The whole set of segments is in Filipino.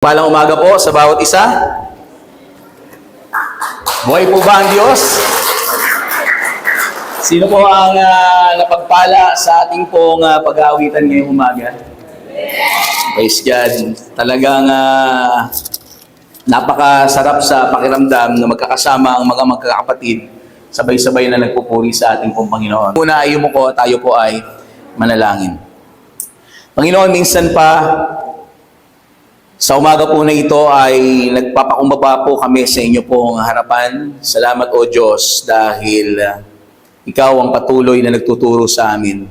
Mapagpalang umaga po sa bawat isa. Buhay po ba ang Diyos? Sino po ang napagpala sa ating pong pag-aawitan ngayong umaga? Praise God. Talagang napakasarap sa pakiramdam na magkakasama ang mga magkakapatid, sabay-sabay na nagpupuri sa ating pong Panginoon. Una ay umuko, tayo po ay manalangin. Panginoon, minsan pa sa umaga po na ito ay nagpapakumbaba po kami sa inyo pong harapan. Salamat o Diyos dahil Ikaw ang patuloy na nagtuturo sa amin.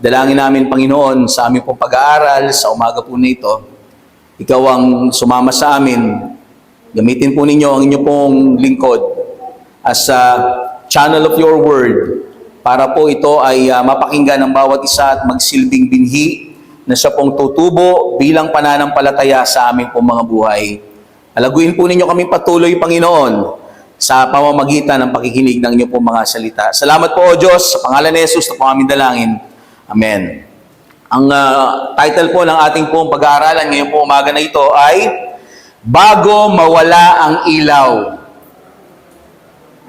Dalangin namin, Panginoon, sa aming pong pag-aaral sa umaga po na ito. Ikaw ang sumama sa amin. Gamitin po ninyo ang inyo pong lingkod as a channel of your word para po ito ay mapakinggan ng bawat isa at magsilbing binhi na siya pong tutubo bilang pananampalataya sa aming pong mga buhay. Alaguin po ninyo kami patuloy, Panginoon, sa pamamagitan ng pakikinig ng inyong pong mga salita. Salamat po, O Diyos, sa pangalan ni Jesus na po aming dalangin. Amen. Ang title po ng ating pong pag-aaralan ngayong pong umaga na ito ay Bago Mawala ang Ilaw.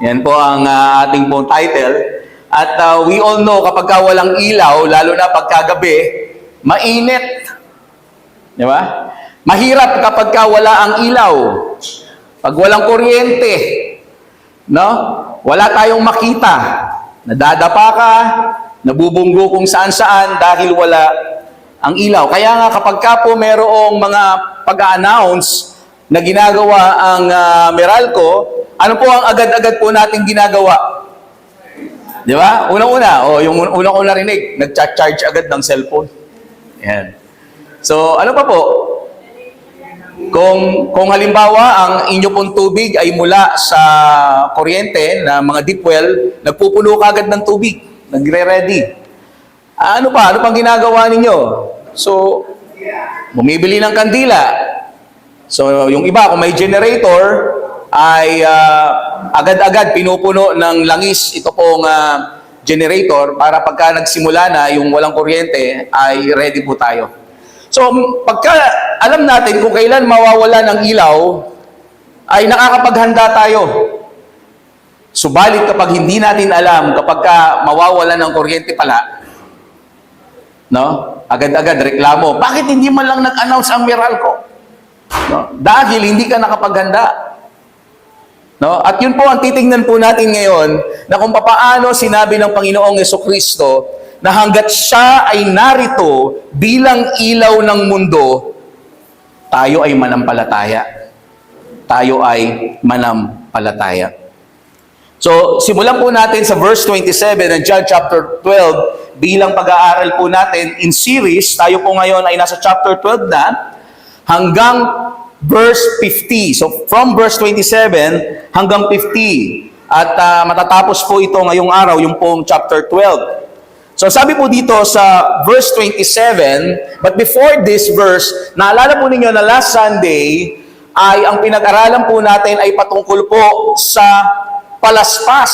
Yan po ang ating pong title. At we all know kapag walang ilaw, lalo na pagkagabi, mainit. Di ba? Mahirap kapag wala ang ilaw. Pag walang kuryente, no? Wala tayong makita. Nadadapa ka, nabubunggo kung saan-saan dahil wala ang ilaw. Kaya nga kapag po merong mga pag-a-announce na ginagawa ang Meralco, ano po ang agad-agad po natin ginagawa? Di ba? Una-una, yung una ko narinig, nag-charge agad ng cellphone. Yan. So, ano pa po? Kung halimbawa ang inyo pong tubig ay mula sa kuryente na mga deep well, nagpupuno ka agad ng tubig, nagre-ready. Ano pa? Ano pang ginagawa ninyo? So, bumibili ng kandila. So, yung iba, kung may generator, ay agad-agad pinupuno ng langis ito pong generator para pagka nagsimula na yung walang kuryente, ay ready po tayo. So, pagka alam natin kung kailan mawawala ng ilaw, ay nakakapaghanda tayo. Subalit kapag hindi natin alam, kapag mawawala ng kuryente pala, no? Agad-agad reklamo. Bakit hindi man lang nag-announce ang Meralco? No? Dahil hindi ka nakapaghanda. No? At yun po ang titingnan po natin ngayon na kung paano sinabi ng Panginoong Jesucristo na hanggat siya ay narito bilang ilaw ng mundo, tayo ay manampalataya. Tayo ay manampalataya. So, simulan po natin sa verse 27 ng John chapter 12 bilang pag-aaral po natin in series. Tayo po ngayon ay nasa chapter 12 na hanggang verse 50. So, from verse 27 hanggang 50. At matatapos po ito ngayong araw, yung pong chapter 12. So, sabi po dito sa verse 27, but before this verse, naalala po ninyo na last Sunday, ay ang pinag-aralan po natin ay patungkol po sa palaspas,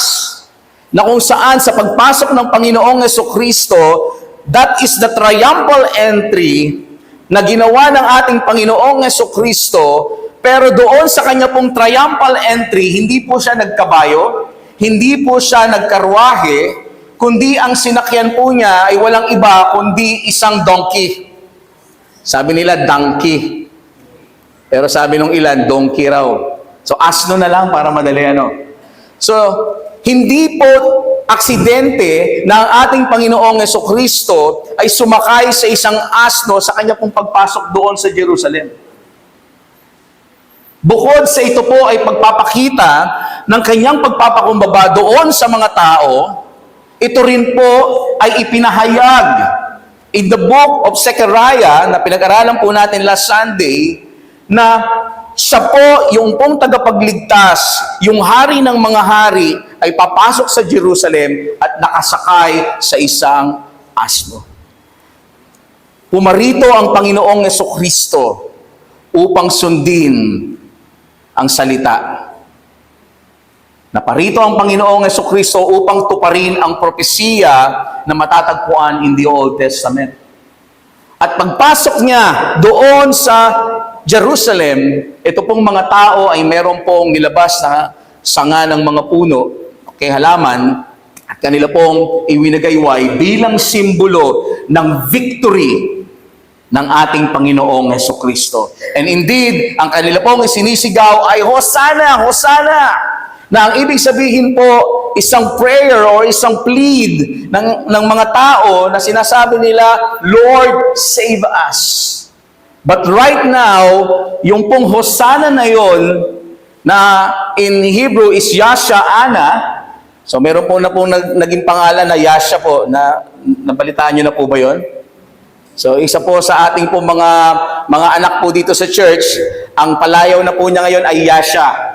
na kung saan sa pagpasok ng Panginoong Jesucristo, that is the triumphal entry na ginawa ng ating Panginoong Jesucristo, pero doon sa kanya pong triumphal entry, hindi po siya nagkabayo, hindi po siya nagkarwahe, kundi ang sinakyan po niya ay walang iba kundi isang donkey. Sabi nila donkey. Pero sabi nung ilan, donkey raw. So asno na lang para madali ano. So, hindi po aksidente na ang ating Panginoong Jesucristo ay sumakay sa isang asno sa kanya pong pagpasok doon sa Jerusalem. Bukod sa ito po ay pagpapakita ng kanyang pagpapakumbaba doon sa mga tao, ito rin po ay ipinahayag in the book of Zechariah na pinag-aralan po natin last Sunday na siya po yung pong tagapagligtas, yung hari ng mga hari ay papasok sa Jerusalem at nakasakay sa isang asno. Pumarito ang Panginoong Jesucristo upang sundin ang salita. Naparito ang Panginoong Jesucristo upang tuparin ang propesiya na matatagpuan in the Old Testament. At pagpasok niya doon sa Jerusalem, ito pong mga tao ay meron pong nilabas na sanga ng mga puno, kay halaman, at kanila pong iwinagayway bilang simbolo ng victory ng ating Panginoong Hesukristo. And indeed, ang kanila pong isinisigaw ay Hosanna! Hosanna! Na ang ibig sabihin po, isang prayer or isang plead ng mga tao na sinasabi nila, Lord, save us. But right now, yung pong Hosanna na yon, na in Hebrew is Yasha'ana, so meron po na pong naging pangalan na Yasha po, na nabalitaan nyo na po ba yon? So isa po sa ating po mga anak po dito sa church, ang palayaw na po niya ngayon ay Yasha.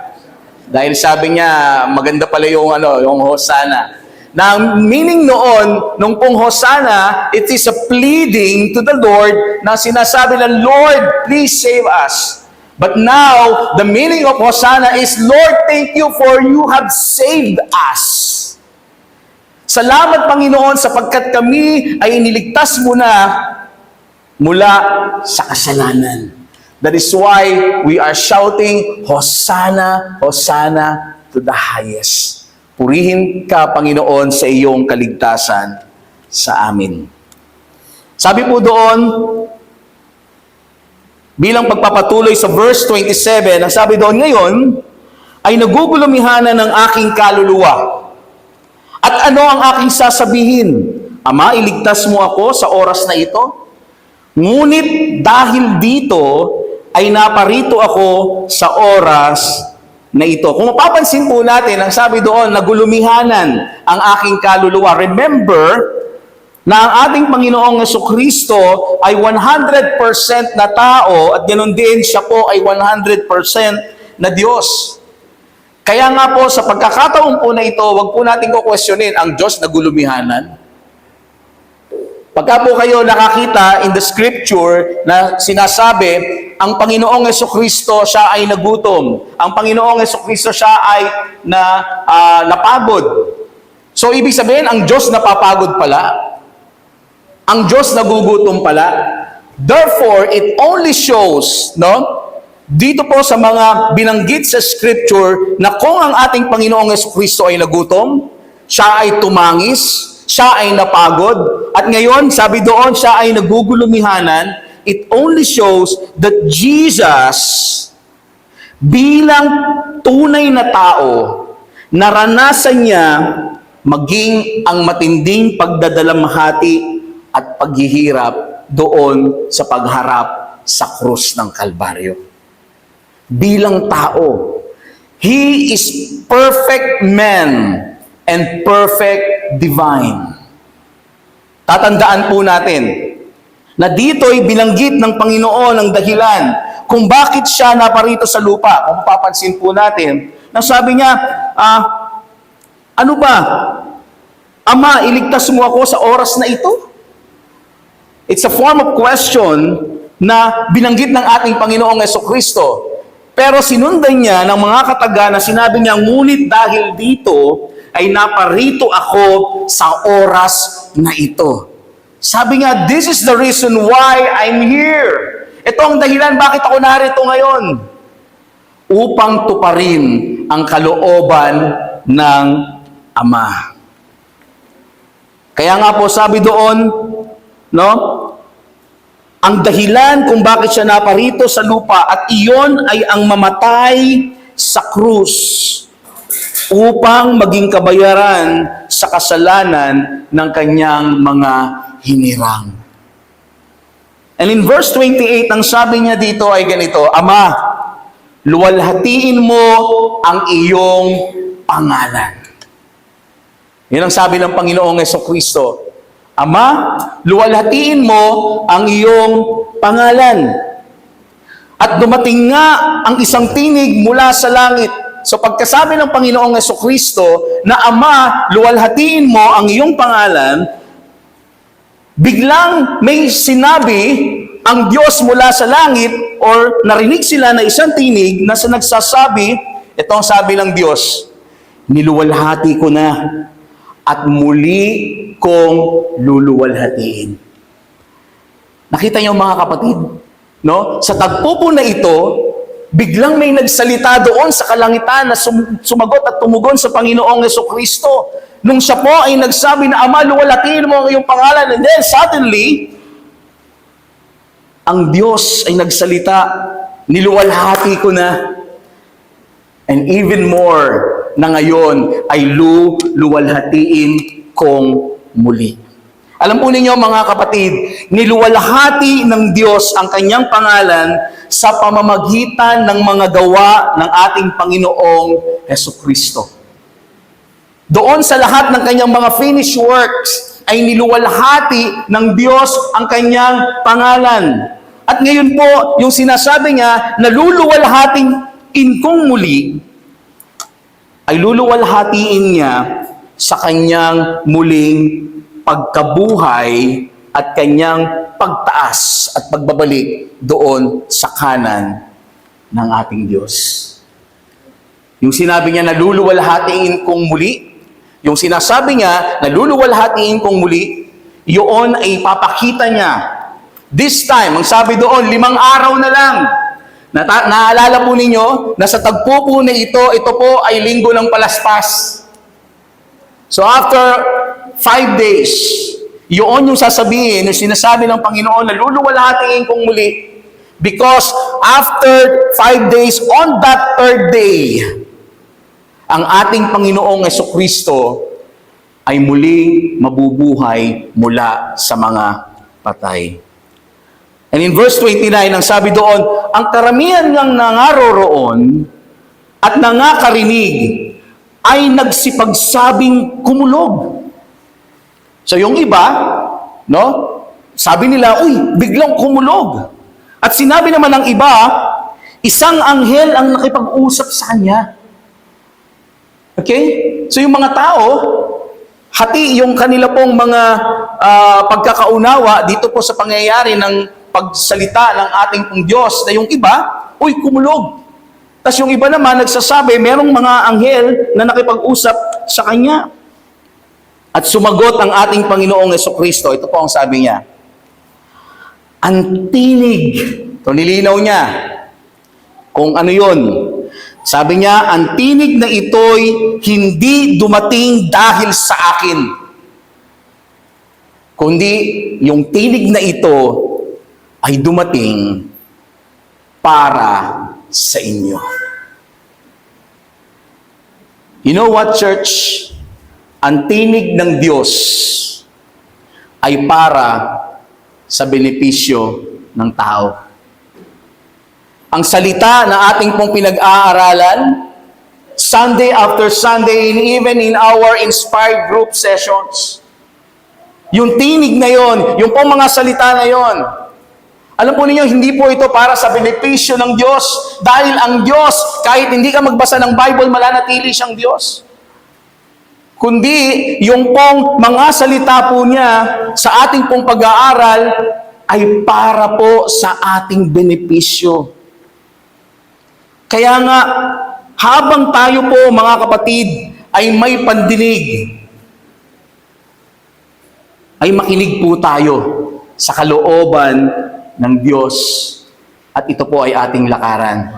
Dahil sabi niya, maganda pala yung Hosanna. Na meaning noon, nung pong Hosanna, it is a pleading to the Lord na sinasabi na, Lord, please save us. But now, the meaning of Hosanna is, Lord, thank you for you have saved us. Salamat, Panginoon, sapagkat kami ay iniligtas mo na mula sa kasalanan. That is why we are shouting, Hosanna, Hosanna to the highest. Purihin ka, Panginoon, sa iyong kaligtasan sa amin. Sabi po doon, bilang pagpapatuloy sa verse 27, ang sabi doon, ngayon, ay nagugulumihanan ng aking kaluluwa. At ano ang aking sasabihin? Ama, iligtas mo ako sa oras na ito? Ngunit dahil dito, ay naparito ako sa oras na ito. Kung mapapansin po natin, ang sabi doon, nagulumihanan ang aking kaluluwa. Remember, na ang ating Panginoong Jesucristo ay 100% na tao at ganoon din siya po ay 100% na Diyos. Kaya nga po, sa pagkakataon po na ito, wag po natin kukwestiyonin ang Diyos na gulumihanan. Pagka po kayo nakakita in the scripture na sinasabi, ang Panginoong Jesucristo siya ay nagutom. Ang Panginoong Jesucristo siya ay napagod. So ibig sabihin, ang Diyos napapagod pala. Ang Diyos nagugutom pala. Therefore, it only shows, dito po sa mga binanggit sa scripture na kung ang ating Panginoong Jesucristo ay nagutom, siya ay tumangis, siya ay napagod, at ngayon, sabi doon, siya ay nagugulumihanan, it only shows that Jesus, bilang tunay na tao, naranasan niya maging ang matinding pagdadalamhati at paghihirap doon sa pagharap sa krus ng Kalbaryo. Bilang tao, He is perfect man and perfect divine. Tatandaan po natin na dito'y binanggit ng Panginoon ang dahilan kung bakit siya naparito sa lupa. Kung papansin po natin, na sabi niya, ano ba? Ama, iligtas mo ako sa oras na ito? It's a form of question na binanggit ng ating Panginoong Jesucristo. Pero sinundan niya ng mga kataga na sinabi niya, ngunit dahil dito, ay naparito ako sa oras na ito. Sabi nga, this is the reason why I'm here. Ito ang dahilan bakit ako narito ngayon. Upang tuparin ang kalooban ng Ama. Kaya nga po sabi doon, ang dahilan kung bakit siya naparito sa lupa at iyon ay ang mamatay sa krus upang maging kabayaran sa kasalanan ng kanyang mga hinirang. And in verse 28, ang sabi niya dito ay ganito, Ama, luwalhatiin mo ang iyong pangalan. Yan ang sabi ng Panginoong Jesucristo. Ama, luwalhatiin mo ang iyong pangalan. At dumating nga ang isang tinig mula sa langit. So pagkasabi ng Panginoong Jesucristo na Ama, luwalhatiin mo ang iyong pangalan, biglang may sinabi ang Diyos mula sa langit or narinig sila na isang tinig na nagsasabi, ito ang sabi ng Diyos, niluwalhati ko na at muli kong luluwalhatiin. Nakita niyo mga kapatid? No? Sa tagpo po na ito, biglang may nagsalita doon sa kalangitan na sumagot at tumugon sa Panginoong Jesucristo. Nung siya po ay nagsabi na, Ama, luwalhatiin mo ang iyong pangalan. And then suddenly, ang Diyos ay nagsalita, niluwalhati ko na. And even more, na ngayon ay luwalhatiin kong muli. Alam po ninyo mga kapatid, niluwalhati ng Diyos ang kanyang pangalan sa pamamagitan ng mga gawa ng ating Panginoong Jesucristo. Doon sa lahat ng kanyang mga finished works ay niluwalhati ng Diyos ang kanyang pangalan. At ngayon po, yung sinasabi niya na luluwalhatiin kong muli, ay luluwalhatiin niya sa kanyang muling pagkabuhay at kanyang pagtaas at pagbabalik doon sa kanan ng ating Diyos. Yung sinabi niya na luluwalhatiin kong muli, yung sinasabi niya na luluwalhatiin kong muli, yun ay papakita niya. This time, ang sabi doon, 5 araw na lang. Naalala po ninyo na sa tagpo po na ito po ay linggo ng palaspas. So after 5 days, yun yung sasabihin, yung sinasabi ng Panginoon na luluwalhatiin kong muli. Because after 5 days, on that 3rd day, ang ating Panginoong Jesucristo ay muling mabubuhay mula sa mga patay. And in verse 29, ang sabi doon, ang karamihan ng nangaroroon at nangakarinig ay nagsipagsabing kumulog. So yung iba, no, sabi nila, uy, biglang kumulog. At sinabi naman ng iba, isang anghel ang nakipag-usap sa kanya. Okay? So yung mga tao, hati yung kanila pong mga pagkakaunawa dito po sa pangyayari ng pagsalita ng ating pong Diyos, na yung iba, uy, kumulog. Tapos yung iba naman nagsasabi, merong mga anghel na nakipag-usap sa kanya. At sumagot ang ating Panginoong Jesucristo. Ito po ang sabi niya. Ang tinig. Ito, nilinaw niya kung ano yun. Sabi niya, ang tinig na ito'y hindi dumating dahil sa akin. Kundi yung tinig na ito ay dumating para sa inyo. You know what, church? Ang tinig ng Diyos ay para sa benepisyo ng tao. Ang salita na ating pong pinag-aaralan, Sunday after Sunday, and even in our inspired group sessions, yung tinig na yon, yung pong mga salita na yon, alam po ninyo, hindi po ito para sa benepisyo ng Diyos. Dahil ang Diyos, kahit hindi ka magbasa ng Bible, mananatili siyang Diyos. Kundi, yung pong mga salita po niya sa ating pong pag-aaral ay para po sa ating benepisyo. Kaya nga, habang tayo po, mga kapatid, ay may pandinig, ay makinig po tayo sa kalooban ng Diyos, at ito po ay ating lakaran.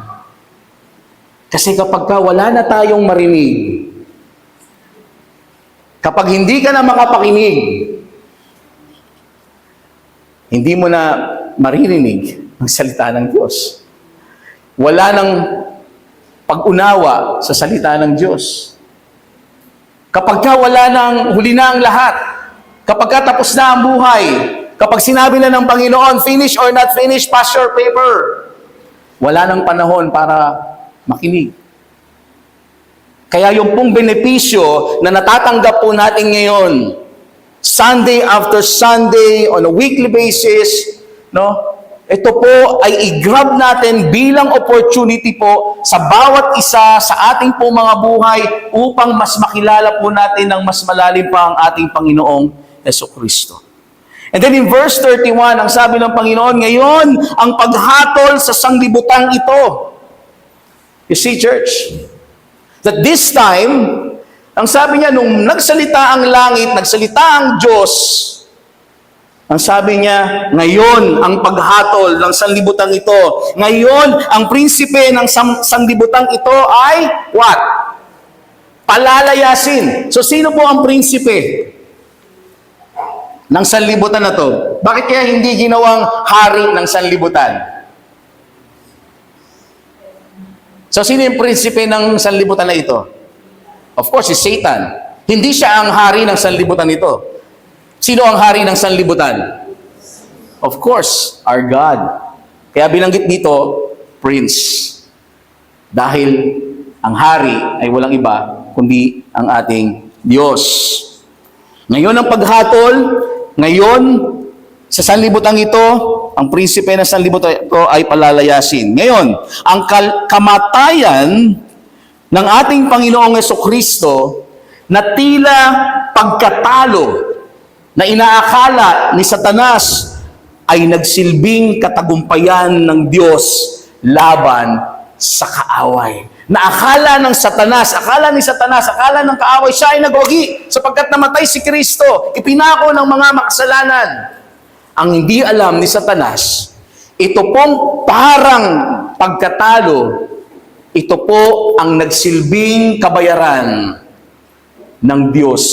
Kasi kapag wala na tayong marinig, kapag hindi ka na makapakinig, hindi mo na maririnig ang salita ng Diyos. Wala nang pag-unawa sa salita ng Diyos. Kapag wala nang huli na ang lahat, kapag tapos na ang buhay, kapag sinabi na ng Panginoon, finish or not finish, pass your paper, wala nang panahon para makinig. Kaya yung pong benepisyo na natatanggap po natin ngayon, Sunday after Sunday, on a weekly basis, no? Ito po ay i-grab natin bilang opportunity po sa bawat isa sa ating po mga buhay upang mas makilala po natin ng mas malalim pa ang ating Panginoong Jesucristo. And then in verse 31, ang sabi ng Panginoon, ngayon ang paghatol sa sanglibutang ito. You see, church, that this time, ang sabi niya, nung nagsalita ang langit, nagsalita ang Diyos, Ang sabi niya, ngayon ang paghatol ng sanlibutan ito. Ngayon, ang prinsipe ng sanlibutan ito ay what? Palalayasin. So, sino po ang prinsipe ng sanlibutan na to? Bakit kaya hindi ginawang hari ng sanlibutan? So, sino yung prinsipe ng sanlibutan na ito? Of course, si Satan. Hindi siya ang hari ng sanlibutan ito. Sino ang hari ng sanlibutan? Of course, our God. Kaya binanggit dito, Prince. Dahil ang hari ay walang iba, kundi ang ating Diyos. Ngayon ang paghatol, ngayon sa sanlibutan ito, ang prinsipe ng sanlibutan ito ay palalayasin. Ngayon, ang kamatayan ng ating Panginoong Jesucristo na tila pagkatalo na inaakala ni Satanas ay nagsilbing katagumpayan ng Diyos laban sa kaaway. Na akala ng Satanas, akala ng kaaway, siya ay nagwagi sapagkat namatay si Kristo, ipinako ng mga makasalanan. Ang hindi alam ni Satanas, ito pong parang pagkatalo, ito po ang nagsilbing kabayaran ng Diyos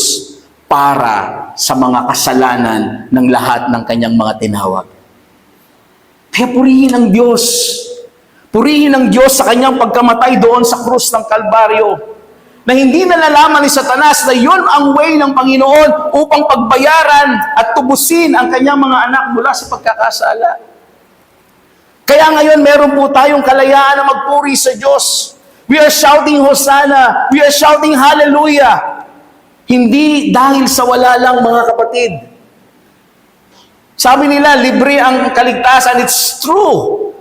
para sa mga kasalanan ng lahat ng kanyang mga tinawag. Kaya purihin ang Diyos. Purihin ang Diyos sa kanyang pagkamatay doon sa krus ng Kalbaryo. Na hindi nalalaman ni Satanas na yun ang way ng Panginoon upang pagbayaran at tubusin ang kanyang mga anak mula sa pagkakasala. Kaya ngayon meron po tayong kalayaan na magpuri sa Diyos. We are shouting Hosanna. We are shouting Hallelujah. Hindi dahil sa wala lang, mga kapatid. Sabi nila, libre ang kaligtasan. It's true.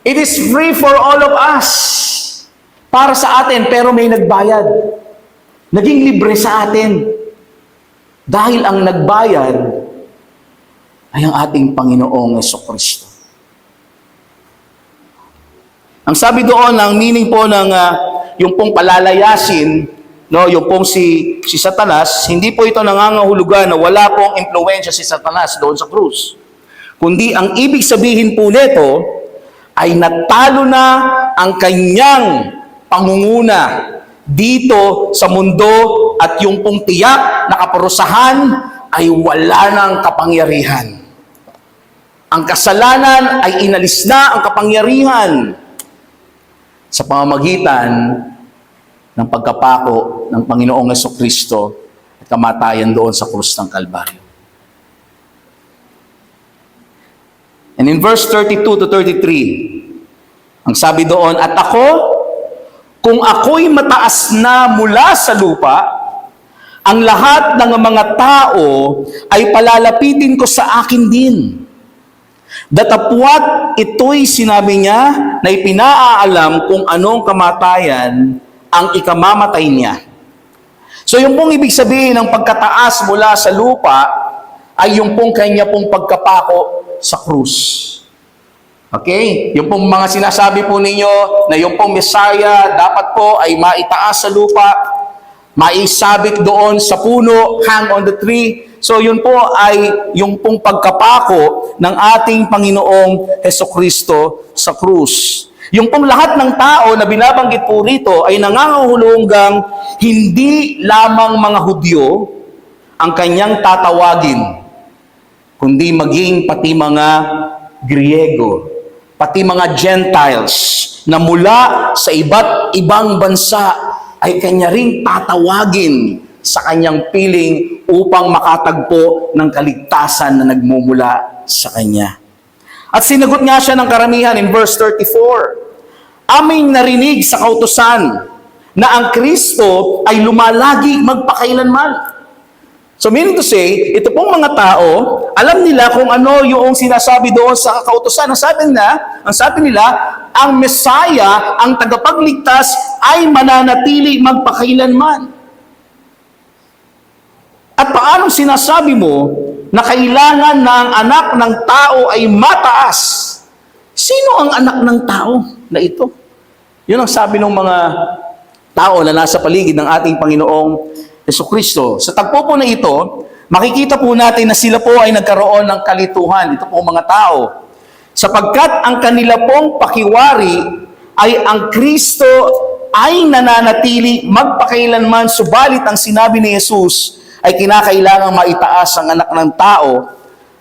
It is free for all of us. Para sa atin, pero may nagbayad. Naging libre sa atin. Dahil ang nagbayad ay ang ating Panginoong Jesucristo. Ang sabi doon, ang meaning po ng yung pong palalayasin, no, yung pong si Satanas, hindi po ito nangangahulugan na wala pong impluwensya si Satanas doon sa krus. Kundi ang ibig sabihin po nito ay natalo na ang kanyang pangunguna dito sa mundo at yung pong tiyak na kaparusahan ay wala ng kapangyarihan. Ang kasalanan ay inalis na ang kapangyarihan sa pamamagitan ng pagkapako ng Panginoong Jesucristo at kamatayan doon sa krus ng Kalbaryo. And in verse 32 to 33, ang sabi doon, at ako, kung ako'y mataas na mula sa lupa, ang lahat ng mga tao ay palalapitin ko sa akin din. Datapwat ito'y sinabi niya na ipinaalam kung anong kamatayan ang ikamamatay niya. So yung pong ibig sabihin ng pagkataas mula sa lupa ay yung pong kanya pong pagkapako sa krus. Okay? Yung pong mga sinasabi po ninyo na yung pong Messiah dapat po ay maitaas sa lupa, maisabit doon sa puno, hang on the tree. So yun po ay yung pong pagkapako ng ating Panginoong Jesucristo sa krus. Yung pong lahat ng tao na binabanggit po rito ay nangangahulugang hindi lamang mga Hudyo ang kanyang tatawagin, kundi maging pati mga Griego, pati mga Gentiles na mula sa iba't ibang bansa ay kanya ring tatawagin sa kanyang piling upang makatagpo ng kaligtasan na nagmumula sa kanya. At sinagot nga siya ng karamihan in verse 34, aming narinig sa kautusan na ang Kristo ay lumalagi magpakailanman. So meaning to say, ito pong mga tao, alam nila kung ano yung sinasabi doon sa kautusan. Ang sabi nila, ang Messiah, ang tagapagligtas, ay mananatili magpakailanman. At paano sinasabi mo na kailangan na ang anak ng tao ay mataas? Sino ang anak ng tao na ito? Yun ang sabi ng mga tao na nasa paligid ng ating Panginoong Jesucristo. Sa tagpo po na ito, makikita po natin na sila po ay nagkaroon ng kalituhan. Ito po mga tao. Sapagkat ang kanila pong pakiwari ay ang Kristo ay nananatili magpakailanman, subalit ang sinabi ni Jesus ay kinakailangang maitaas ang anak ng tao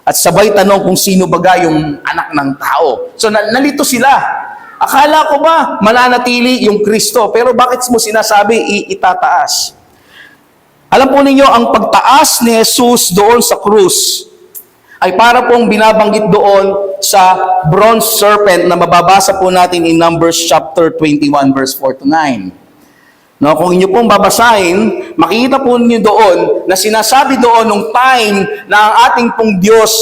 at sabay tanong kung sino baga yung anak ng tao. So nalito sila. Akala ko ba mananatili yung Kristo? Pero bakit mo sinasabi itataas? Alam po ninyo, ang pagtaas ni Jesus doon sa krus ay para pong binabanggit doon sa bronze serpent na mababasa po natin in Numbers chapter 21 verse 4 to 9. No, kung inyo pong babasahin, makikita po niyo doon na sinasabi doon nung time na ang ating pong Diyos,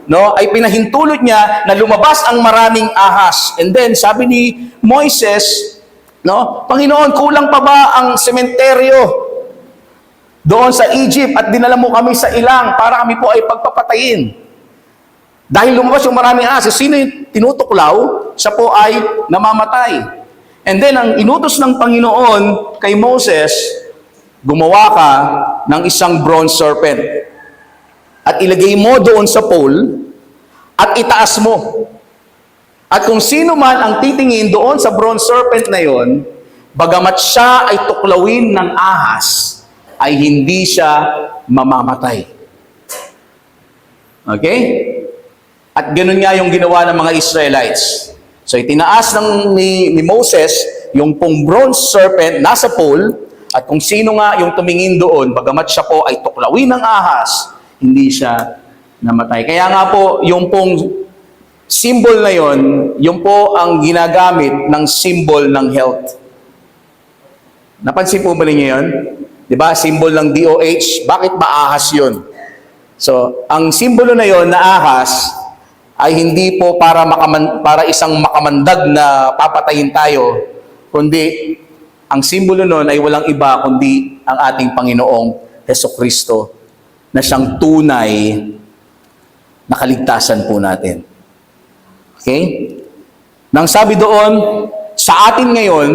no, ay pinahintulot niya na lumabas ang maraming ahas. And then sabi ni Moises, no, Panginoon, kulang pa ba ang sementeryo doon sa Egypt at dinala mo kami sa ilang para kami po ay pagpapatayin? Dahil lumabas yung maraming ahas, sino yung tinutuklaw? Siya po ay namamatay. And then, ang inutos ng Panginoon kay Moses, gumawa ka ng isang bronze serpent. At ilagay mo doon sa pole, at itaas mo. At kung sino man ang titingin doon sa bronze serpent na yon, bagamat siya ay tuklawin ng ahas, ay hindi siya mamamatay. Okay? At ganun nga yung ginawa ng mga Israelites. So itinaas ni Moses yung pong bronze serpent nasa pole, at kung sino nga yung tumingin doon, bagamat siya po ay tuklawin ng ahas, hindi siya namatay. Kaya nga po, yung pong symbol na yon, yung po ang ginagamit ng symbol ng health. Napansin po ba ninyo yun? Diba? Symbol ng DOH. Bakit ba ahas yun? So, ang simbolo na yon na ahas ay hindi po para isang makamandag na papatayin tayo, kundi ang simbolo nun ay walang iba kundi ang ating Panginoong Hesukristo na siyang tunay na kaligtasan po natin. Okay? Nang sabi doon, sa atin ngayon,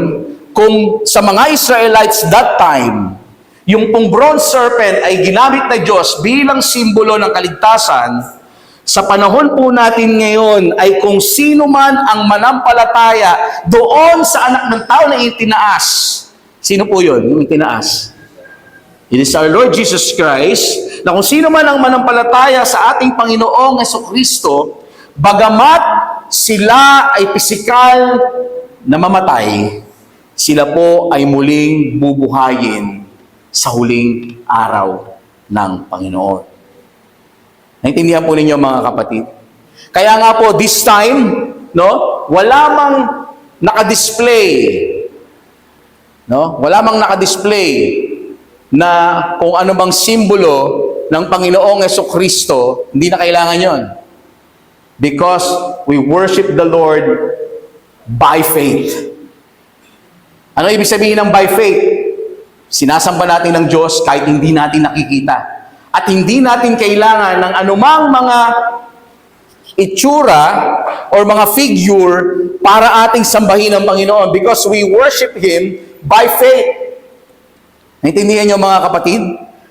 kung sa mga Israelites that time, yung pong bronze serpent ay ginamit na Diyos bilang simbolo ng kaligtasan, sa panahon po natin ngayon ay kung sino man ang manampalataya doon sa anak ng tao na itinaas. Sino po yun? Yung itinaas. It is our Lord Jesus Christ, na kung sino man ang manampalataya sa ating Panginoong Hesukristo, bagamat sila ay pisikal na mamatay, sila po ay muling bubuhayin sa huling araw ng Panginoon. Naintindihan po ninyo mga kapatid? Kaya nga po, this time, no, wala mang nakadisplay, no? Wala mang nakadisplay na kung ano bang simbolo ng Panginoong Hesukristo, hindi na kailangan yon. Because we worship the Lord by faith. Ano ibig sabihin ng by faith? Sinasamba natin ng Diyos kahit hindi natin nakikita. At hindi natin kailangan ng anumang mga itsura or mga figure para ating sambahin ang Panginoon because we worship Him by faith. Naintindihan niyo mga kapatid?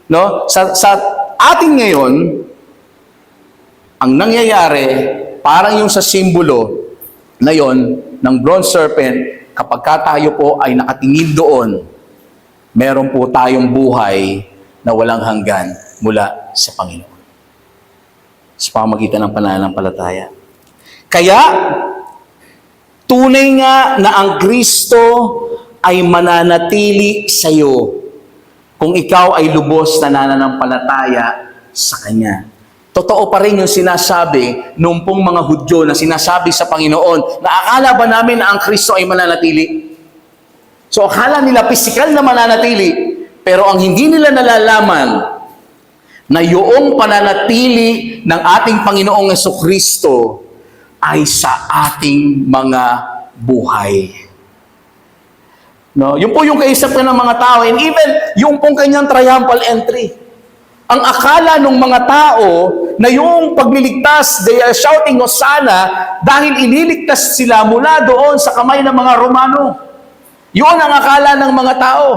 No? Sa atin ngayon, ang nangyayari, parang yung sa simbolo na yon ng bronze serpent, kapag tayo po ay nakatingin doon, meron po tayong buhay na walang hanggan mula sa Panginoon. Sa pamamagitan ng pananampalataya. Kaya, tunay nga na ang Kristo ay mananatili sa iyo kung ikaw ay lubos na nananampalataya sa Kanya. Totoo pa rin yung sinasabi nung pong mga Hudyo na sinasabi sa Panginoon na akala ba namin na ang Kristo ay mananatili? So akala nila pisikal na mananatili, pero ang hindi nila nalalaman na yung pananatili ng ating Panginoong Hesukristo ay sa ating mga buhay. No, yun po yung kaisipan ng mga tao, and even yung pong kanyang triumphal entry. Ang akala ng mga tao na yung pagliligtas, they are shouting Hosanna dahil iniligtas sila mula doon sa kamay ng mga Romano. Yun ang akala ng mga tao.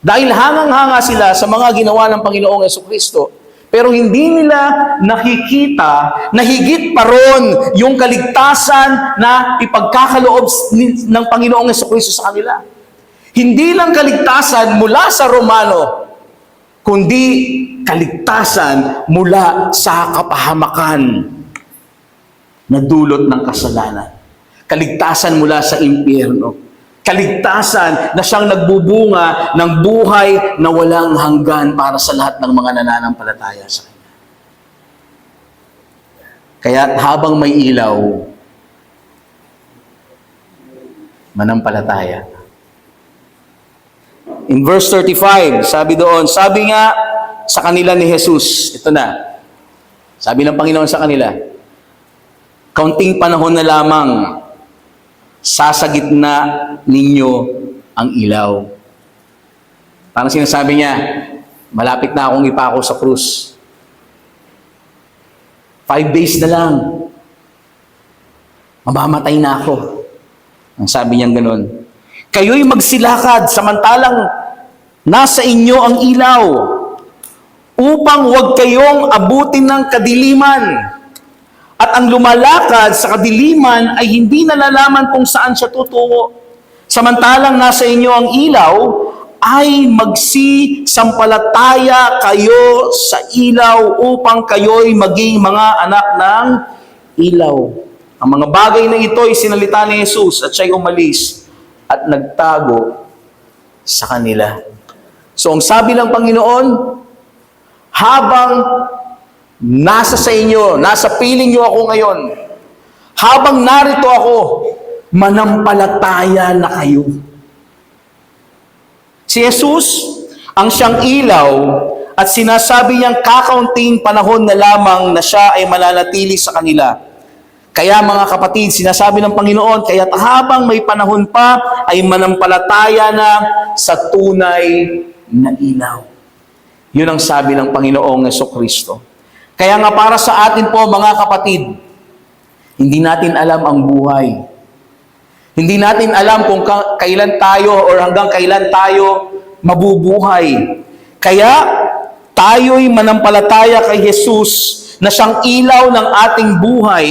Dahil hangang-hanga sila sa mga ginawa ng Panginoong Jesucristo, pero hindi nila nakikita na higit pa ron yung kaligtasan na ipagkakaloob ng Panginoong Jesucristo sa kanila. Hindi lang kaligtasan mula sa Romano, kundi kaligtasan mula sa kapahamakan na dulot ng kasalanan. Kaligtasan mula sa impyerno. Kaligtasan na siyang nagbubunga ng buhay na walang hanggan para sa lahat ng mga nananampalataya sa Kanya. Kaya habang may ilaw, manampalataya. In verse 35, sabi doon, sabi nga sa kanila ni Jesus, ito na, sabi ng Panginoon sa kanila, kaunting panahon na lamang, sasagit na ninyo ang ilaw. Parang sinasabi niya, malapit na akong ipako sa krus. 5 days na lang, mamamatay na ako. Ang sabi niyang ganun. Kayo'y magsilakad samantalang nasa inyo ang ilaw upang huwag kayong abutin ng kadiliman. At ang lumalakad sa kadiliman ay hindi nalalaman kung saan siya tutungo. Samantalang nasa inyo ang ilaw, ay magsisampalataya kayo sa ilaw upang kayo'y maging mga anak ng ilaw. Ang mga bagay na ito ay sinalita ni Jesus at siya'y umalis at nagtago sa kanila. So ang sabi ng Panginoon, habang nasa sa inyo, nasa piling nyo ako ngayon, habang narito ako, manampalataya na kayo. Si Jesus, ang siyang ilaw, at sinasabi niyang kakaunting panahon na lamang na siya ay mananatili sa kanila. Kaya mga kapatid, sinasabi ng Panginoon, kaya't habang may panahon pa, ay manampalataya na sa tunay na ilaw. Yun ang sabi ng Panginoong Jesucristo. Kaya nga para sa atin po mga kapatid, hindi natin alam ang buhay. Hindi natin alam kung kailan tayo or hanggang kailan tayo mabubuhay. Kaya tayo'y manampalataya kay Jesus na siyang ilaw ng ating buhay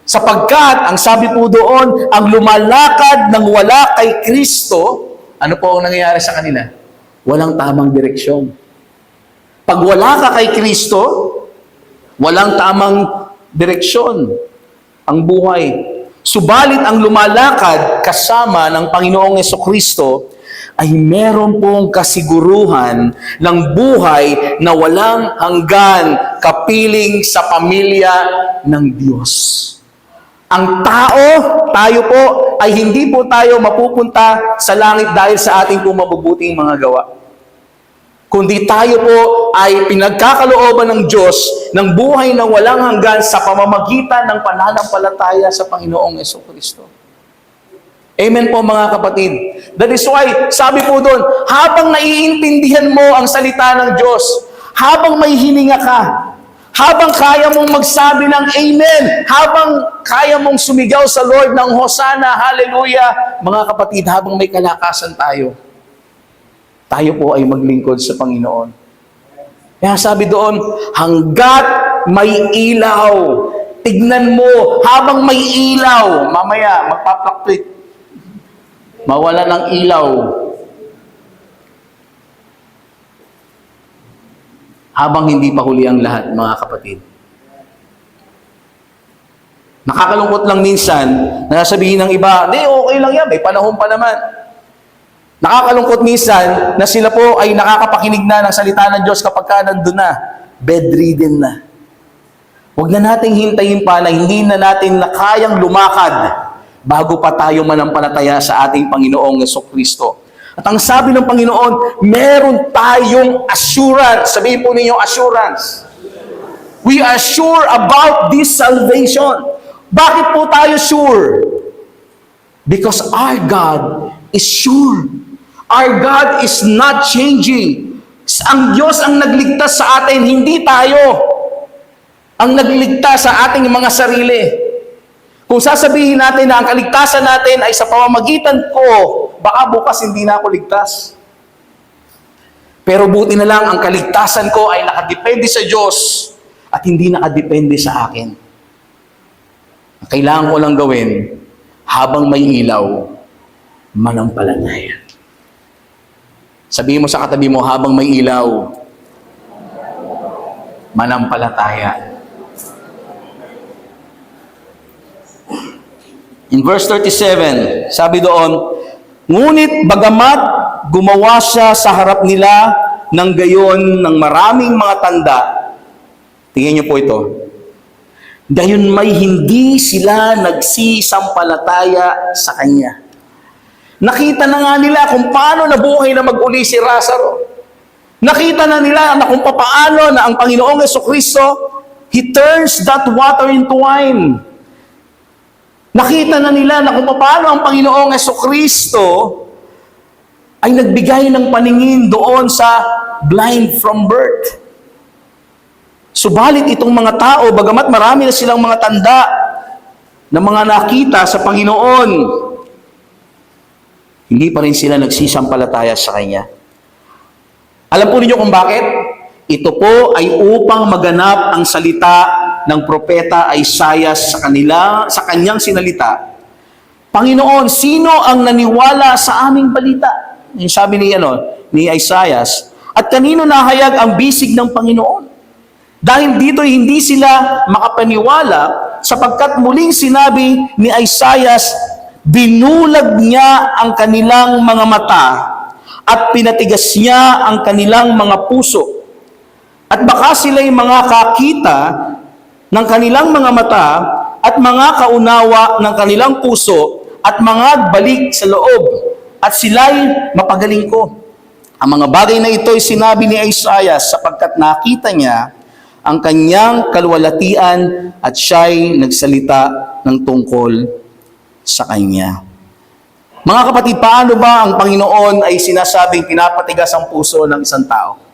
sapagkat, ang sabi po doon, ang lumalakad ng wala kay Kristo, ano po ang nangyayari sa kanila? Walang tamang direksyon. Pag wala ka kay Kristo, walang tamang direksyon ang buhay. Subalit ang lumalakad kasama ng Panginoong Jesucristo ay meron pong kasiguruhan ng buhay na walang hanggan kapiling sa pamilya ng Diyos. Ang tao, tayo po, ay hindi po tayo mapupunta sa langit dahil sa ating pong mabubuting mga gawa. Kundi tayo po ay pinagkakalooban ng Diyos ng buhay na walang hanggan sa pamamagitan ng pananampalataya sa Panginoong Jesucristo. Amen po mga kapatid. That is why, sabi po doon, habang naiintindihan mo ang salita ng Diyos, habang may hininga ka, habang kaya mong magsabi ng Amen, habang kaya mong sumigaw sa Lord ng Hosanna, Hallelujah, mga kapatid, habang may kalakasan tayo po ay maglingkod sa Panginoon. Kaya sabi doon, hanggat may ilaw, tignan mo, habang may ilaw, mamaya, magpaplakplit, mawala ng ilaw. Habang hindi pa huli ang lahat, mga kapatid. Nakakalungkot lang minsan, na sabihin ng iba, hindi, okay lang yan, may panahon pa naman. Nakakalungkot minsan na sila po ay nakakapakinig na ng salita ng Diyos kapag ka nandun na, bedridden na. Huwag na nating hintayin pa na hindi na natin na kayang lumakad bago pa tayo manampalataya sa ating Panginoong Jesucristo. At ang sabi ng Panginoon, meron tayong assurance. Sabihin po ninyo, assurance. We are sure about this salvation. Bakit po tayo sure? Because our God is sure. Our God is not changing. Ang Diyos ang nagligtas sa atin, hindi tayo ang nagligtas sa ating mga sarili. Kung sasabihin natin na ang kaligtasan natin ay sa pamamagitan ko, baka bukas hindi na ako ligtas. Pero buti na lang, ang kaligtasan ko ay nakadepende sa Diyos at hindi nakadepende sa akin. Ang kailangan ko lang gawin, habang may ilaw, manampalataya. Sabihin mo sa katabi mo, habang may ilaw, manampalataya. In verse 37, sabi doon, ngunit bagamat gumawa siya sa harap nila ng gayon ng maraming mga tanda, tingnan niyo po ito, gayon may hindi sila nagsisampalataya sa Kanya. Nakita na nga nila kung paano nabuhay na mag-uli si Lazaro. Nakita na nila na kung paano na ang Panginoong Jesucristo, He turns that water into wine. Nakita na nila na kung paano ang Panginoong Jesucristo ay nagbigay ng paningin doon sa blind from birth. Subalit itong mga tao, bagamat marami na silang mga tanda na mga nakita sa Panginoon, hindi pa rin sila nagsisampalataya sa Kanya. Alam po ninyo kung bakit? Ito po ay upang maganap ang salita ng propeta Isaiah sa kanyang sinalita. Panginoon, sino ang naniwala sa aming balita? Yung sabi ni Isaiah, at kanino nahayag ang bisig ng Panginoon? Dahil dito hindi sila makapaniwala sapagkat muling sinabi ni Isaiah, binulag niya ang kanilang mga mata at pinatigas niya ang kanilang mga puso. At baka sila'y mga kakita ng kanilang mga mata at mga kaunawa ng kanilang puso at mga balik sa loob at sila'y mapagaling ko. Ang mga bagay na ito ay sinabi ni Isaiah sapagkat nakita niya ang kanyang kaluwalhatian at siya'y nagsalita ng tungkol sa kanya. Mga kapatid, paano ba ang Panginoon ay sinasabing pinapatigas ang puso ng isang tao?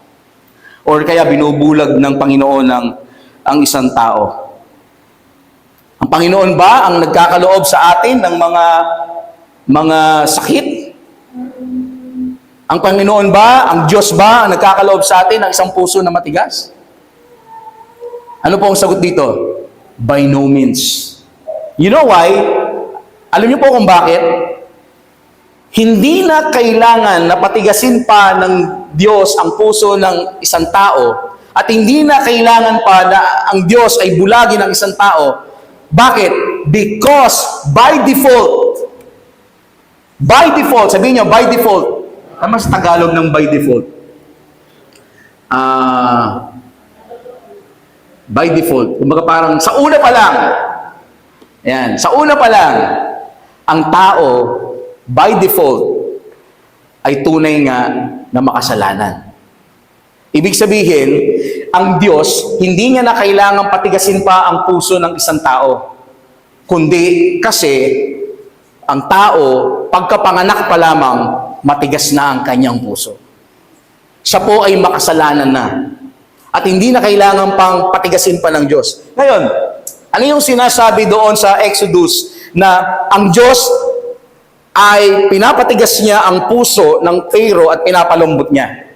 Or kaya binubulag ng Panginoon ang isang tao? Ang Panginoon ba ang nagkakaloob sa atin ng mga sakit? Ang Panginoon ba, ang Diyos ba ang nagkakaloob sa atin ng isang puso na matigas? Ano po ang sagot dito? By no means. You know why? Alam niyo po kung bakit? Hindi na kailangan na patigasin pa ng Diyos ang puso ng isang tao at hindi na kailangan pa na ang Diyos ay bulagin ng isang tao. Bakit? Because by default, sabihin niyo, by default. Tama sa Tagalog ng by default? By default. Kumbaga parang sa una pa lang, ayan, sa una pa lang, ang tao, by default, ay tunay nga na makasalanan. Ibig sabihin, ang Diyos, hindi niya na kailangang patigasin pa ang puso ng isang tao. Kundi kasi, ang tao, pagkapanganak pa lamang, matigas na ang kanyang puso. Siya po ay makasalanan na. At hindi na kailangan pang patigasin pa ng Diyos. Ngayon, ano yung sinasabi doon sa Exodus na ang Diyos ay pinapatigas niya ang puso ng Pharaoh at pinapalambot niya?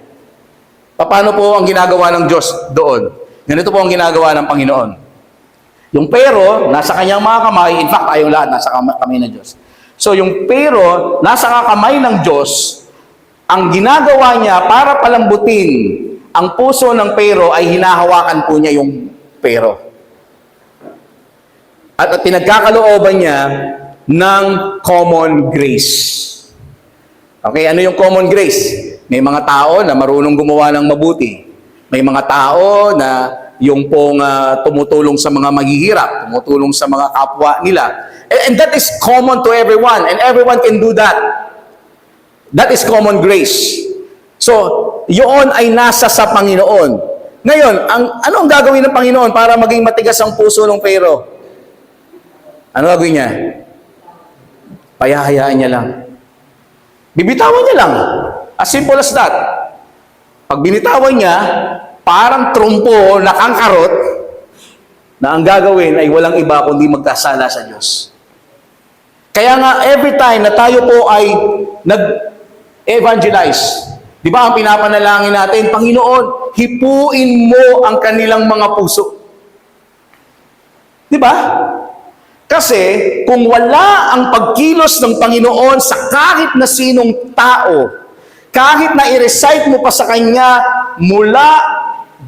Paano po ang ginagawa ng Diyos doon? Ganito po ang ginagawa ng Panginoon. Yung Pharaoh, nasa kanyang mga kamay, in fact, tayong lahat nasa kamay ng Diyos. So yung Pharaoh, nasa kamay ng Diyos, ang ginagawa niya para palambutin ang puso ng Pharaoh ay hinahawakan po niya yung Pharaoh. At pinagkakalooban niya ng common grace. Okay, ano yung common grace? May mga tao na marunong gumawa ng mabuti. May mga tao na yung pong tumutulong sa mga maghihirap, tumutulong sa mga kapwa nila. And that is common to everyone, and everyone can do that. That is common grace. So, yun ay nasa sa Panginoon. Ngayon, ano ang gagawin ng Panginoon para maging matigas ang puso ng Pharaoh? Ano gagawin niya? Payahayaan niya lang. Bibitawan niya lang. As simple as that. Pag binitawan niya, parang trumpo na kangkarot na ang gagawin ay walang iba kundi magkasala sa Diyos. Kaya nga, every time na tayo po ay nag-evangelize, Di ba ang pinapanalangin natin, Panginoon, hipuin mo ang kanilang mga puso. Di ba? Kasi kung wala ang pagkilos ng Panginoon sa kahit na sinong tao, kahit na i-recite mo pa sa Kanya mula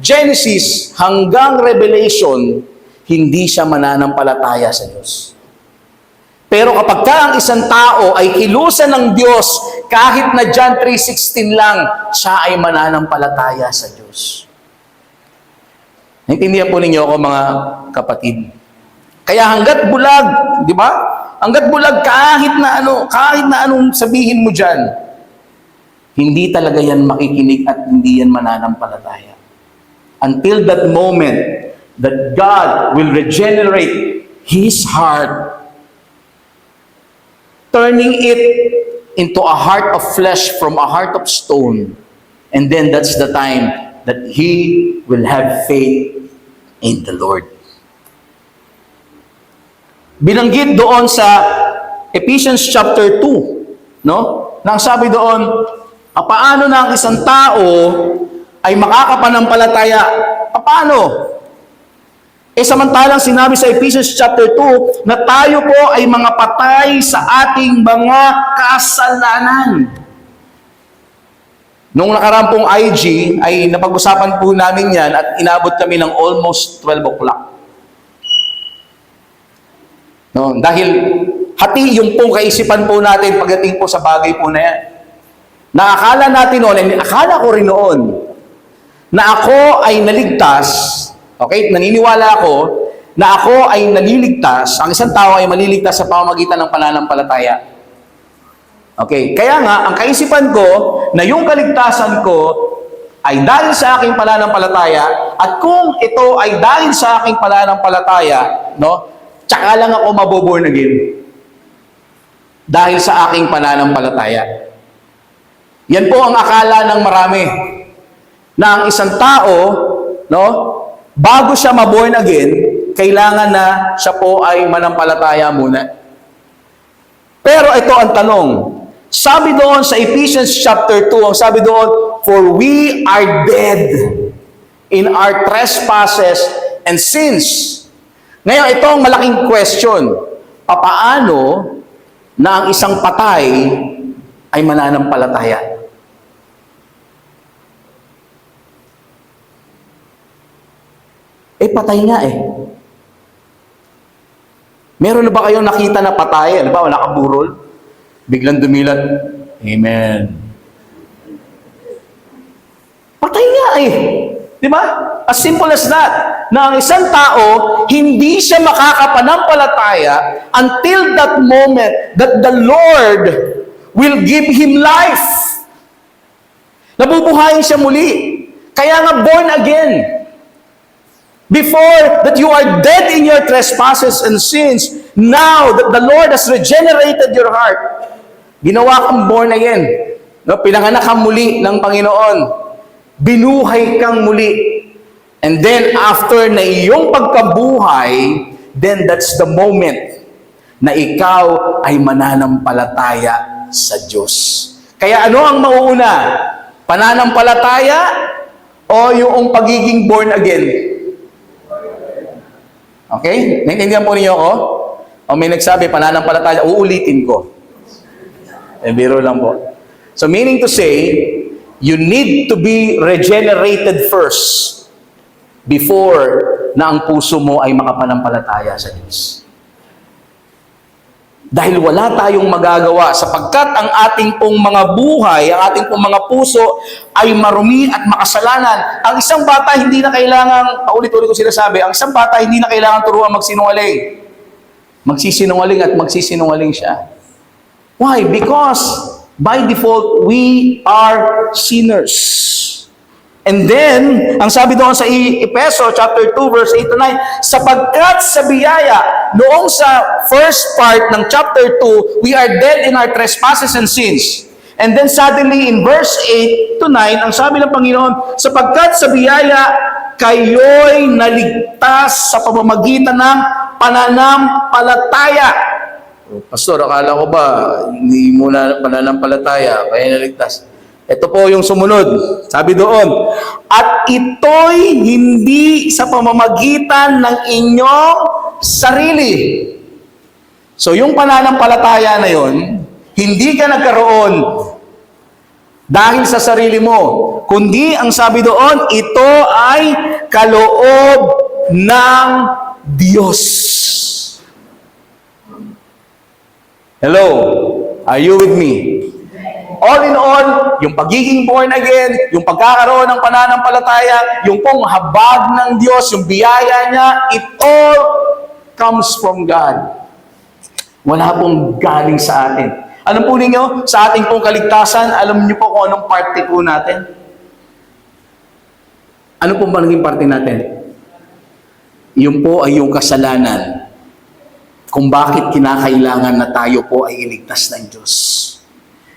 Genesis hanggang Revelation, hindi siya mananampalataya sa Diyos. Pero kapag ang isang tao ay kilusan ng Diyos, kahit na John 3:16 lang, siya ay mananampalataya sa Diyos. Naintindihan po ninyo ako, mga kapatid. Kaya hanggat bulag, di ba? Hanggat bulag, kahit na anong sabihin mo dyan, hindi talaga yan makikinig at hindi yan mananampalataya. Until that moment that God will regenerate His heart, turning it into a heart of flesh from a heart of stone. And then that's the time that he will have faith in the Lord. Binanggit doon sa Ephesians chapter 2, no? Nang sabi doon, paano na ang isang tao ay makakapanampalataya? Paano? Samantalang sinabi sa Ephesians chapter 2 na tayo po ay mga patay sa ating mga kasalanan. Nung nakarampong IG, ay napag-usapan po namin yan at inabot kami ng almost 12 o'clock. No, dahil hati yung pong kaisipan po natin pagdating po sa bagay po na yan. Naakala natin noon, and akala ko rin noon, na ako ay naligtas. Okay, naniniwala ako na ako ay naliligtas, ang isang tao ay maliligtas sa pamamagitan ng pananampalataya. Okay, kaya nga, ang kaisipan ko na yung kaligtasan ko ay dahil sa aking pananampalataya, at kung ito ay dahil sa aking pananampalataya, no, tsaka lang ako maboborn again. Dahil sa aking pananampalataya. Yan po ang akala ng marami, na ang isang tao, no, bago siya maborn again, kailangan na siya po ay manampalataya muna. Pero ito ang tanong. Sabi doon sa Ephesians chapter 2, ang sabi doon, for we are dead in our trespasses and sins. Ngayon, ito ang malaking question. Paano na ang isang patay ay mananampalataya? Patay nga eh. Meron na ba kayong nakita na patay? Ano ba, nakaburol? Biglang dumilat. Amen. Patay nga eh. Di ba? As simple as that. Na ang isang tao, hindi siya makakapanampalataya until that moment that the Lord will give him life. Nabubuhayin siya muli. Kaya nga born again. Before that you are dead in your trespasses and sins, now that the Lord has regenerated your heart, ginawa kang born again. No, pinanganak kang muli ng Panginoon. Binuhay kang muli. And then after na iyong pagkabuhay, then that's the moment na ikaw ay mananampalataya sa Diyos. Kaya ano ang mauuna? Pananampalataya o yung pagiging born again? Okay? Naintindihan po niyo ako? O may nagsabi, pananampalataya, uulitin ko. Biro lang po. So meaning to say, you need to be regenerated first before na ang puso mo ay makapanampalataya sa Diyos. Dahil wala tayong magagawa sapagkat ang ating pong mga buhay, ang ating pong mga puso ay marumi at makasalanan. Ang isang bata hindi na kailangang, paulit-ulit ko sinasabi, ang isang bata hindi na kailangan turuan magsinungaling. Magsisinungaling at magsisinungaling siya. Why? Because by default, we are sinners. And then, ang sabi doon sa Efeso chapter 2 verse 8 to 9, sapagkat sa biyaya, noong sa first part ng chapter 2, we are dead in our trespasses and sins. And then suddenly in verse 8 to 9, ang sabi ng Panginoon, sapagkat sa biyaya, kayo'y naligtas sa pamamagitan ng pananampalataya. Pastor, akala ko ba, hindi mo na pananampalataya, kaya naligtas. Ito po yung sumunod. Sabi doon, at ito'y hindi sa pamamagitan ng inyong sarili. So yung pananampalataya na yon, hindi ka nagkaroon dahil sa sarili mo, kundi ang sabi doon, ito ay kaloob ng Diyos. Hello? Are you with me? All in all, yung pagiging born again, yung pagkakaroon ng pananampalataya, yung pong habag ng Diyos, yung biyaya niya, it all comes from God. Wala pong galing sa atin. Alam po ninyo, sa ating pong kaligtasan, alam niyo po kung anong parte po natin? Ano pong ba naging parte natin? Yun po ay yung kasalanan. Kung bakit kinakailangan na tayo po ay iligtas ng Diyos.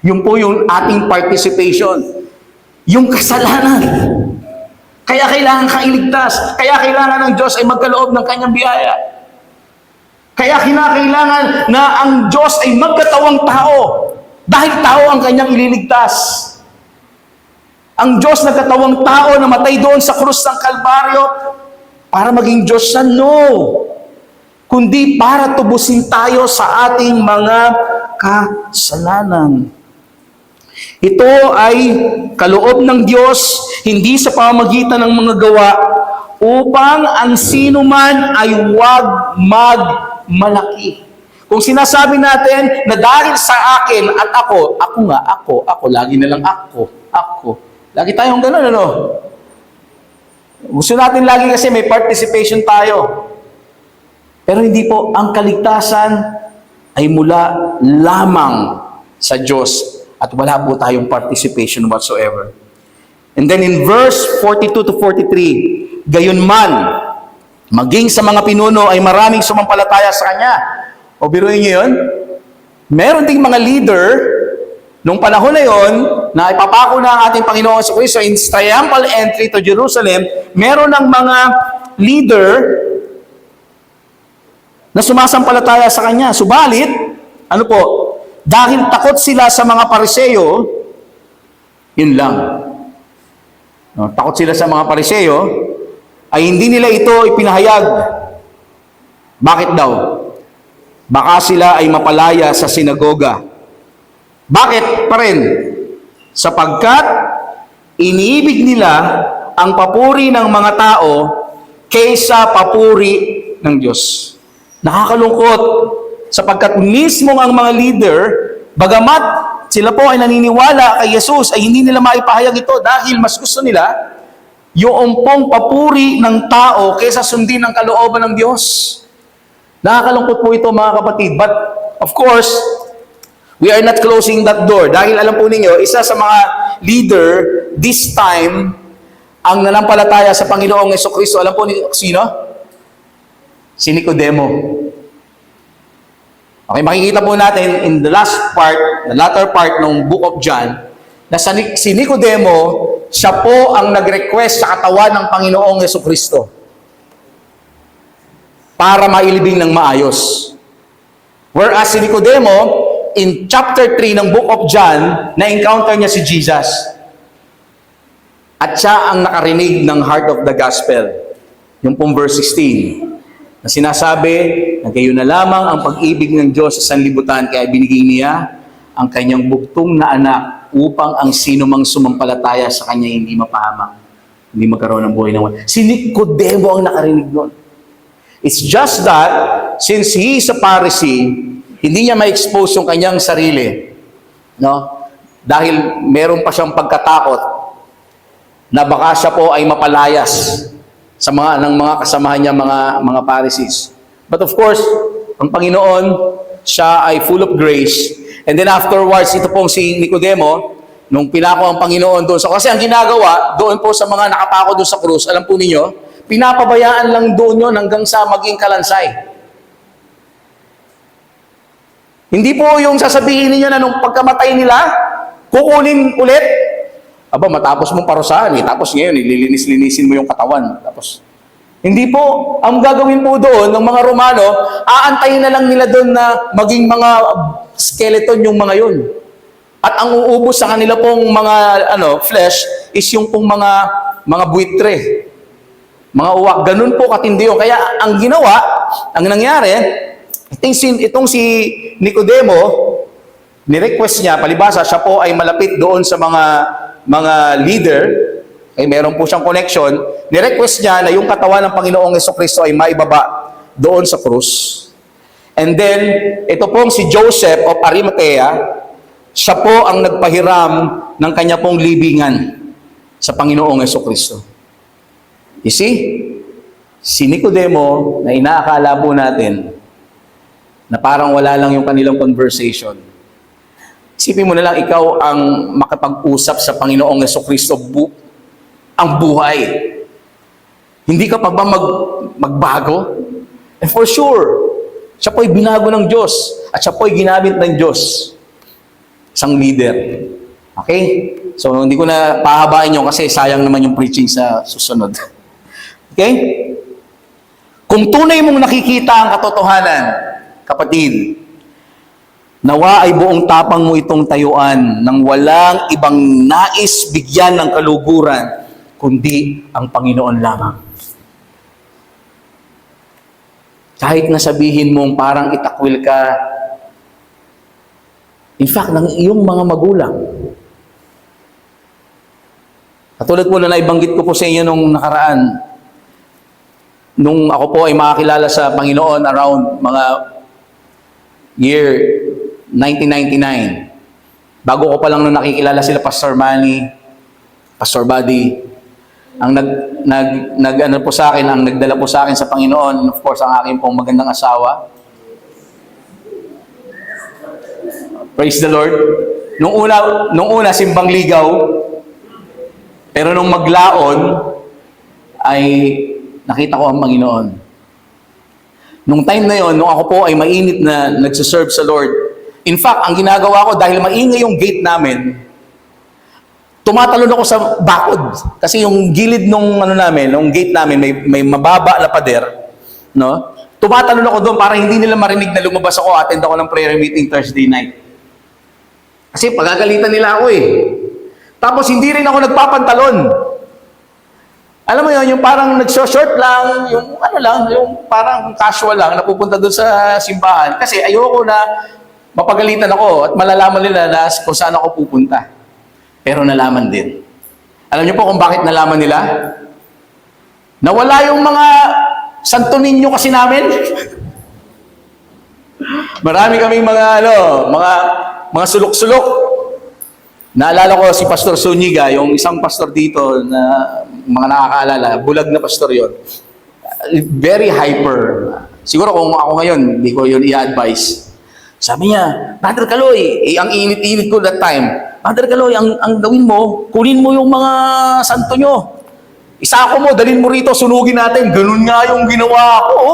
Yun po yung ating participation. Yung kasalanan. Kaya kailangan ka iligtas. Kaya kailangan ng Diyos ay magkaloob ng kanyang biyaya. Kaya kinakailangan na ang Diyos ay magkatawang tao. Dahil tao ang kanyang ililigtas. Ang Diyos nagkatawang tao na matay doon sa krus ng Kalbaryo para maging Diyos siya? No. Kundi para tubusin tayo sa ating mga kasalanan. Ito ay kaloob ng Diyos, hindi sa pamamagitan ng mga gawa, upang ang sino man ay huwag magmalaki. Kung sinasabi natin na dahil sa akin at ako, lagi na lang ako. Lagi tayong ganun, ano? Gusto natin lagi kasi may participation tayo. Pero hindi po, ang kaligtasan ay mula lamang sa Diyos at wala po tayong participation whatsoever. And then in verse 42 to 43, gayon man, maging sa mga pinuno ay maraming sumampalataya sa Kanya. O biruin niyo yun? Meron ding mga leader nung panahon na yon na ipapako na ang ating Panginoon sa Kristo in triumphal entry to Jerusalem, meron ng mga leader na sumasampalataya sa Kanya. Subalit, ano po, dahil takot sila sa mga Pariseo, yun lang. No, takot sila sa mga Pariseo, ay hindi nila ito ipinahayag. Bakit daw? Baka sila ay mapalaya sa sinagoga. Bakit pa rin? Sapagkat iniibig nila ang papuri ng mga tao kaysa papuri ng Diyos. Nakakalungkot sapagkat mismo ang mga leader, bagamat sila po ay naniniwala kay Jesus, ay hindi nila maipahayag ito dahil mas gusto nila yung pong papuri ng tao kaysa sundin ang kalooban ng Diyos. Nakakalungkot po ito mga kapatid. But of course, we are not closing that door. Dahil alam po ninyo, isa sa mga leader this time, ang nanampalataya sa Panginoong Jesucristo, alam po ninyo, sino? Si Nicodemo. Okay, makikita po natin in the latter part ng book of John, na si Nicodemo, siya po ang nag-request sa katawan ng Panginoong Jesucristo para mailibing ng maayos. Whereas si Nicodemo, in chapter 3 ng book of John, na-encounter niya si Jesus. At siya ang nakarinig ng heart of the gospel. Yung pong verse 16, na sinasabi na gayon na lamang ang pag-ibig ng Diyos sa sanlibutan, kaya binigay niya ang kanyang buktong na anak upang ang sino mang sumampalataya sa kanya hindi mapahamak, hindi magkaroon ng buhay na wala. Si Nicodemo ang nakarinig nun. It's just that, since he is a Pharisee, hindi niya ma-expose yung kanyang sarili. No? Dahil meron pa siyang pagkatakot na baka siya po ay mapalayas sa ng mga kasamahan niya, mga Pharisees. But of course, ang Panginoon, siya ay full of grace. And then afterwards, ito pong si Nicodemo, nung pinako ang Panginoon doon. So, kasi ang ginagawa, doon po sa mga nakapako doon sa krus, alam po ninyo, pinapabayaan lang doon yun hanggang sa maging kalansay. Hindi po yung sasabihin niyo na nung pagkamatay nila, kukunin ulit. Aba, matapos mong parusahan tapos ngayon, ililinis-linisin mo yung katawan. Tapos, hindi po. Ang gagawin po doon ng mga Romano, aantayin na lang nila doon na maging mga skeleton yung mga yun. At ang uubos sa kanila pong mga flesh is yung pong mga buitre, mga uwak. Ganun po katindi yun. Kaya ang ginawa, ang nangyari, itong si Nicodemo, ni-request niya, palibasa, siya po ay malapit doon sa mga leader, ay meron po siyang connection, ni-request niya na yung katawan ng Panginoong Jesucristo ay maibaba doon sa krus. And then, ito pong si Joseph of Arimathea, siya po ang nagpahiram ng kanya pong libingan sa Panginoong Jesucristo. You see, si Nicodemo na inaakala po natin na parang wala lang yung kanilang conversation. Isipin mo na lang, ikaw ang makapag-usap sa Panginoong Jesucristo ang buhay. Hindi ka pa ba magbago? And for sure, siya po'y binago ng Diyos at siya po'y ginamit ng Diyos. Isang leader. Okay? So, hindi ko na pahabain nyo kasi sayang naman yung preaching sa susunod. Okay? Kung tunay mong nakikita ang katotohanan, kapatid, nawa ay buong tapang mo itong tayuan nang walang ibang nais bigyan ng kaluguran, kundi ang Panginoon lamang. Kahit na sabihin mong parang itakwil ka, in fact, ng iyong mga magulang. Katulad po na naibanggit ko po sa inyo nung nakaraan, nung ako po ay makakilala sa Panginoon around mga year 1999. Bago ko pa lang nung nakikilala sila Pastor Manny, Pastor Buddy, ang nagdala po sa akin sa Panginoon, of course, ang aking pong magandang asawa. Praise the Lord. Nung una simbang ligaw, pero nung maglaon ay nakita ko ang Panginoon. Nung time na yon, nung ako po ay mainit na nagsiserve sa Lord, in fact, ang ginagawa ko dahil maingay yung gate namin, tumatalon ako sa bakod. Kasi yung gilid nung gate namin, may mababa na pader, no? Tumatalon ako doon para hindi nila marinig na lumabas ako, attend ako ng prayer meeting Thursday night. Kasi pagagalitan nila ako eh. Tapos hindi rin ako nagpapantalon. Alam mo yun, yung parang nag-short lang, yung yung parang casual lang, napupunta doon sa simbahan. Kasi ayoko na mapagalitan ako at malalaman nila na kung saan ako pupunta. Pero nalaman din. Alam niyo po kung bakit nalaman nila? Nawala yung mga Santo Niño kasi namin. Marami kaming mga sulok-sulok. Naalala ko si Pastor Suniga, yung isang pastor dito na mga nakakaalala, bulag na pastor yon. Very hyper. Siguro kung ako ngayon, hindi ko yun i-advise. Sabi niya, Brother Kaloy, ang init-init ko that time. Brother Kaloy, ang gawin mo, kunin mo yung mga santo nyo. Isako mo, dalhin mo rito, sunugin natin. Ganun nga yung ginawa ko.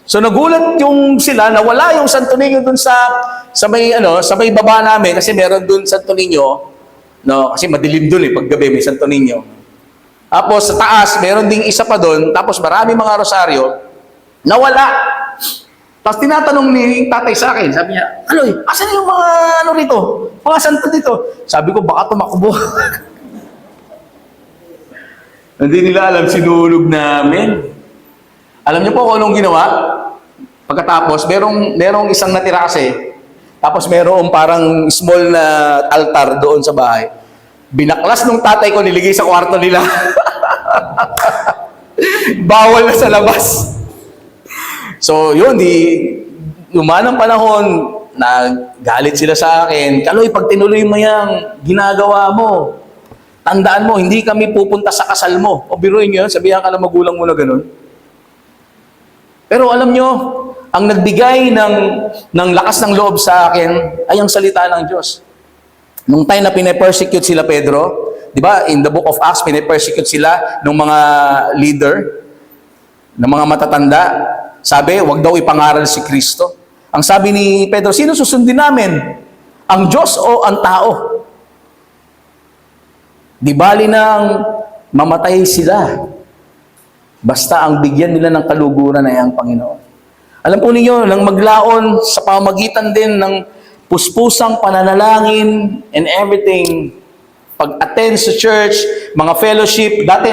So nagulat yung sila na wala yung Santo Niño dun sa may baba namin kasi meron dun Santo Niño, no, kasi madilim dun pag gabi may Santo Niño. Tapos sa taas meron ding isa pa dun, tapos marami mga rosaryo na wala. Tapos tinatanong ni tatay sa akin, sabi niya, Aloy, asan yung mga rito? Mga santo dito? Sabi ko, baka tumakbo. Hindi nila alam, sinulog namin. Alam niyo po kung anong ginawa? Pagkatapos, merong isang natira kasi, tapos merong parang small na altar doon sa bahay. Binaklas nung tatay ko, niligay sa kwarto nila. Bawal na sa labas. So, yun, lumanang panahon, nagalit sila sa akin. Kaloy, pag tinuloy mo yung ginagawa mo, tandaan mo, hindi kami pupunta sa kasal mo. O biruin nyo yun, sabihan ka ng magulang mo na ganun. Pero alam nyo, ang nagbigay ng lakas ng loob sa akin ay ang salita ng Diyos. Nung time na pinapersecute sila Pedro, di ba, in the book of Acts, pinapersecute sila ng mga leader, ng mga matatanda. Sabi, wag daw ipangaral si Kristo. Ang sabi ni Pedro, sino susundin namin? Ang Diyos o ang tao? Di bali nang mamatay sila. Basta ang bigyan nila ng kaluguran ay ang Panginoon. Alam po ninyo, nang maglaon sa pamamagitan din ng puspusang pananalangin and everything, pag-attend sa church, mga fellowship. Dati,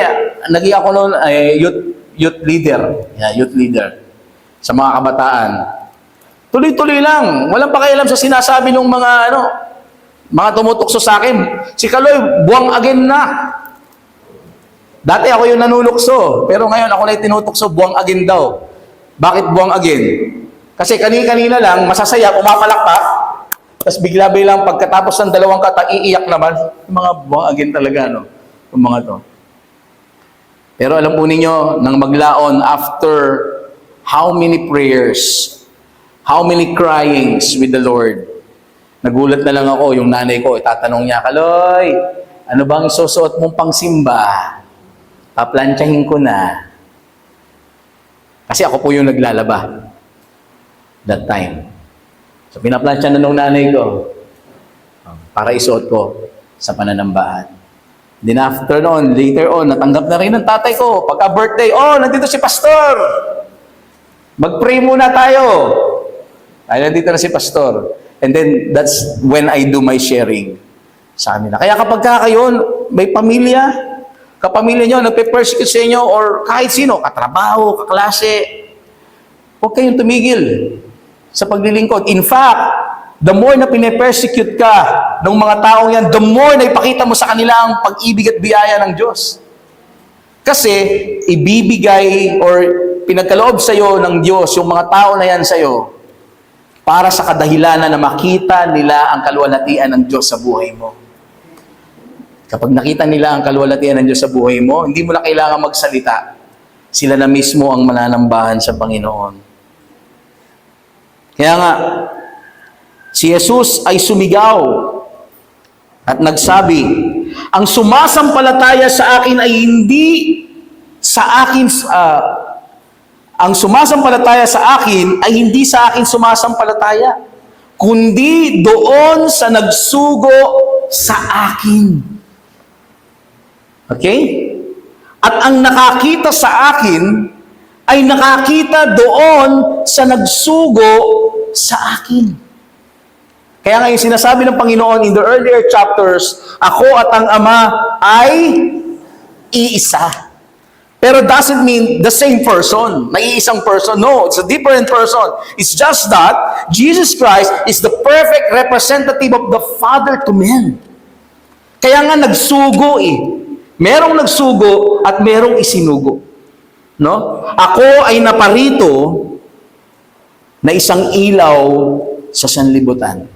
naging ako noon ay youth leader. Yeah, youth leader. Sa mga kabataan. Tuloy-tuloy lang. Walang pakialam sa sinasabi ng mga tumutukso sa akin. Si Kaloy, buwang again na. Dati ako yung nanunukso. Pero ngayon ako na yung tinutukso, buwang again daw. Bakit buwang again? Kasi kanina-kanina lang, masasaya, pumapalakpak. Tapos bigla-bilang pagkatapos ng 2 kata, iiyak naman. Yung mga buwang again talaga, no? Yung mga to. Pero alam po ninyo, nang maglaon after how many prayers, how many cryings with the Lord. Nagulat na lang ako, yung nanay ko, itatanong niya, Kaloy, ano bang isusuot mong pangsimba? Paplantsahin ko na. Kasi ako po yung naglalaba. That time. So pinaplansya na nung nanay ko para isuot ko sa pananambahan. Then after noon, later on, natanggap na rin ng tatay ko. Pagka birthday, nandito si pastor. Mag-pray muna tayo. Ay, nandito na si pastor. And then, that's when I do my sharing sa amin. Kaya kapag kayo, may pamilya, kapamilya nyo, nagpe-persecute sa inyo, or kahit sino, katrabaho, kaklase, huwag kayong tumigil sa paglilingkod. In fact, the more na pine-persecute ka ng mga taong yan, the more na ipakita mo sa kanila ang pag-ibig at biyaya ng Diyos. Kasi, ibibigay or pinagkaloob sa iyo ng Diyos yung mga tao na yan sa iyo para sa kadahilanan na makita nila ang kaluwalhatian ng Diyos sa buhay mo. Kapag nakita nila ang kaluwalhatian ng Diyos sa buhay mo, hindi mo na kailangan magsalita. Sila na mismo ang mananambahan sa Panginoon. Kaya nga, si Jesus ay sumigaw at nagsabi, ang sumasampalataya sa akin ay hindi sa akin, ang sumasampalataya sa akin ay hindi sa akin sumasampalataya, kundi doon sa nagsugo sa akin. Okay? At ang nakakita sa akin ay nakakita doon sa nagsugo sa akin. Kaya nga yung sinasabi ng Panginoon in the earlier chapters, ako at ang Ama ay iisa. Pero doesn't mean the same person, naiisang person. No, it's a different person. It's just that Jesus Christ is the perfect representative of the Father to men. Kaya nga nagsugo eh. Merong nagsugo at merong isinugo. No? Ako ay naparito na isang ilaw sa sanlibutan,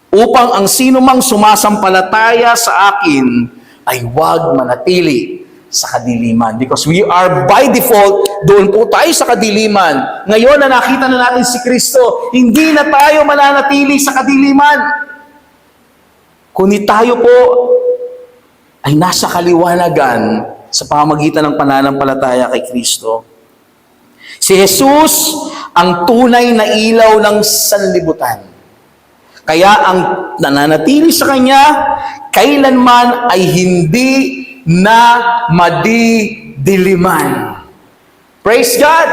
upang ang sino mang sumasampalataya sa akin ay huwag manatili sa kadiliman. Because we are by default, doon po tayo sa kadiliman. Ngayon na nakita na natin si Kristo, hindi na tayo mananatili sa kadiliman. Kundi tayo po ay nasa kaliwanagan sa pamamagitan ng pananampalataya kay Kristo. Si Jesus ang tunay na ilaw ng sanlibutan. Kaya ang nananatili sa Kanya, kailanman ay hindi na madidiliman. Praise God!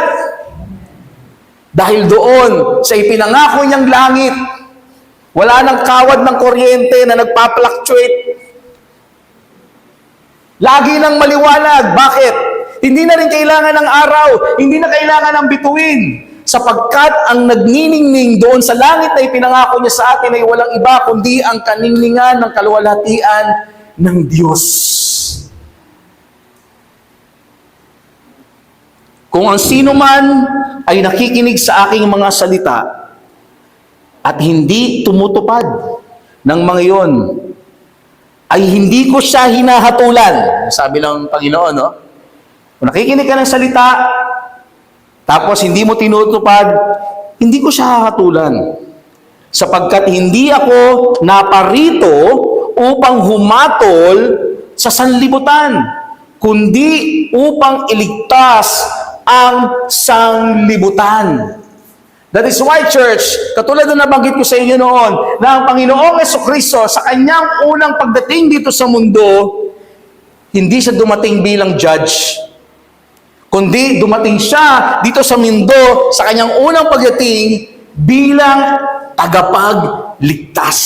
Dahil doon sa ipinangako niyang langit, wala nang kawad ng kuryente na nagpa-fluctuate. Lagi nang maliwanag. Bakit? Hindi na rin kailangan ng araw, hindi na kailangan ng bituin. Sapagkat ang nagniningning doon sa langit na ipinangako niya sa atin ay walang iba kundi ang kaningningan ng kaluwalhatian ng Diyos. Kung ang sino man ay nakikinig sa aking mga salita at hindi tumutupad ng mga iyon, ay hindi ko siya hinahatulan. Sabi ng Panginoon, no? Kung nakikinig ka ng salita, tapos hindi mo tinutupad, hindi ko siya hahatulan. Sapagkat hindi ako naparito upang humatol sa sanlibutan, kundi upang iligtas ang sanglibutan. That is why, church, katulad na nabanggit ko sa inyo noon, na ang Panginoong Jesucristo sa kanyang unang pagdating dito sa mundo, hindi siya dumating bilang judge, kundi dumating siya dito sa mundo sa kanyang unang pagdating bilang ligtas.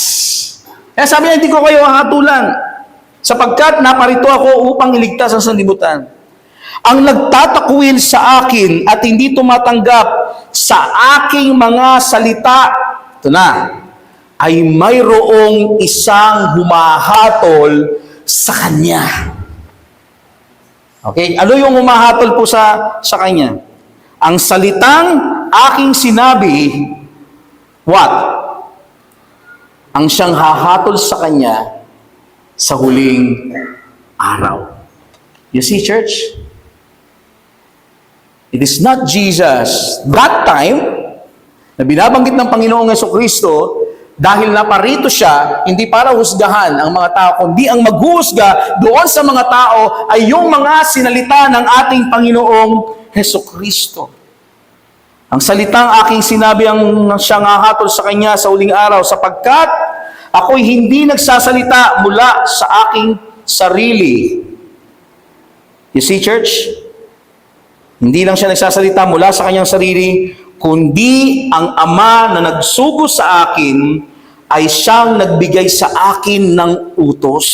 Kaya sabi niya, hindi ko kayo hahatulan, sapagkat naparito ako upang iligtas ang sanlibutan. Ang nagtatakwil sa akin at hindi tumatanggap sa aking mga salita, ito na, ay mayroong isang humahatol sa kanya. Okay? Ano yung humahatol po sa kanya? Ang salitang aking sinabi, what? Ang siyang hahatol sa kanya sa huling araw. You see, church? It is not Jesus that time na binabanggit ng Panginoong Jesucristo dahil naparito siya, hindi para husgahan ang mga tao, kundi ang maghuhusga doon sa mga tao ay yung mga sinalita ng ating Panginoong Jesucristo. Ang salitang aking sinabi ang siyang hahatol sa kanya sa huling araw, sapagkat ako'y hindi nagsasalita mula sa aking sarili. You see, church? Hindi lang siya nagsasalita mula sa kanyang sarili, kundi ang Ama na nagsugo sa akin ay siyang nagbigay sa akin ng utos.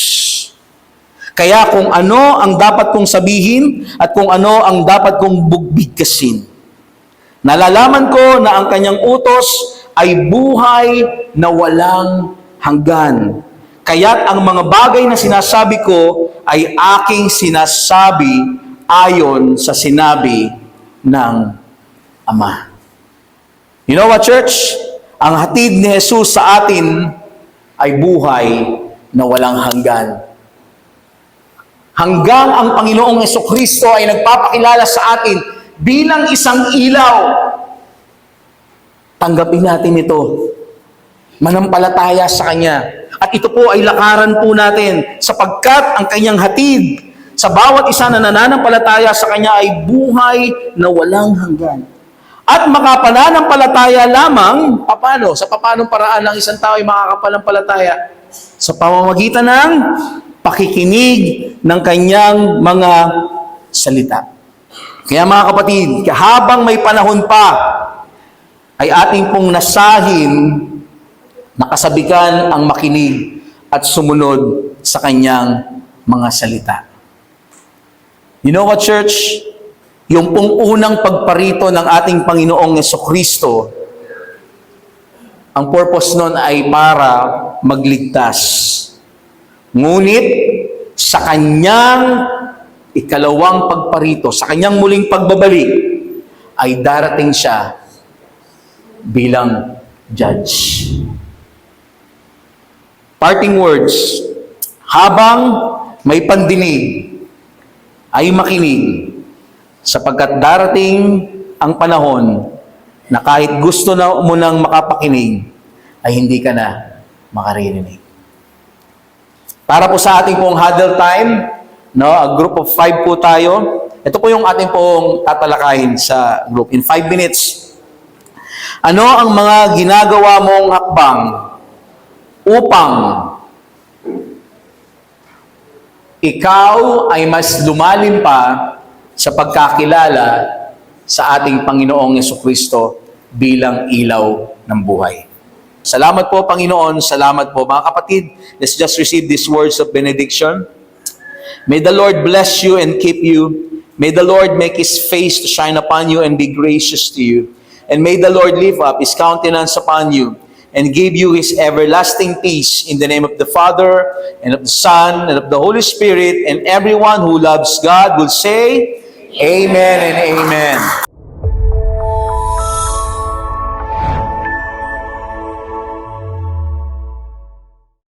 Kaya kung ano ang dapat kong sabihin at kung ano ang dapat kong bugbigkasin. Nalalaman ko na ang kanyang utos ay buhay na walang hanggan. Kaya't ang mga bagay na sinasabi ko ay aking sinasabi ayon sa sinabi ng Ama. You know what, church? Ang hatid ni Jesus sa atin ay buhay na walang hanggan. Hanggang ang Panginoong Jesucristo ay nagpapakilala sa atin bilang isang ilaw. Tanggapin natin ito. Manampalataya sa Kanya. At ito po ay lakaran po natin sapagkat ang Kanyang hatid sa bawat isa na nananampalataya sa Kanya ay buhay na walang hanggan. At makapananampalataya lamang, paano? Sa paanong paraan ng isang tao ay makakapanampalataya? Sa pamamagitan ng pakikinig ng Kanyang mga salita. Kaya mga kapatid, habang may panahon pa, ay ating pong nasahin, nakasabikan ang makinig at sumunod sa Kanyang mga salita. You know what, church? Yung pong unang pagparito ng ating Panginoong Jesucristo, ang purpose nun ay para magligtas. Ngunit, sa Kanyang ikalawang pagparito, sa Kanyang muling pagbabalik, ay darating siya bilang judge. Parting words, habang may pandinig, ay makinig, sapagkat darating ang panahon na kahit gusto na mo nang makapakinig, ay hindi ka na makaririnig. Para po sa ating pong huddle time, no, a group of 5 po tayo. Ito po yung ating pong tatalakayin sa group. In 5 minutes, ano ang mga ginagawa mong hakbang upang ikaw ay mas lumalim pa sa pagkakilala sa ating Panginoong Jesucristo bilang ilaw ng buhay. Salamat po, Panginoon. Salamat po. Mga kapatid, let's just receive these words of benediction. May the Lord bless you and keep you. May the Lord make His face to shine upon you and be gracious to you. And may the Lord lift up His countenance upon you and give you His everlasting peace in the name of the Father and of the Son and of the Holy Spirit. And everyone who loves God will say, Amen and Amen.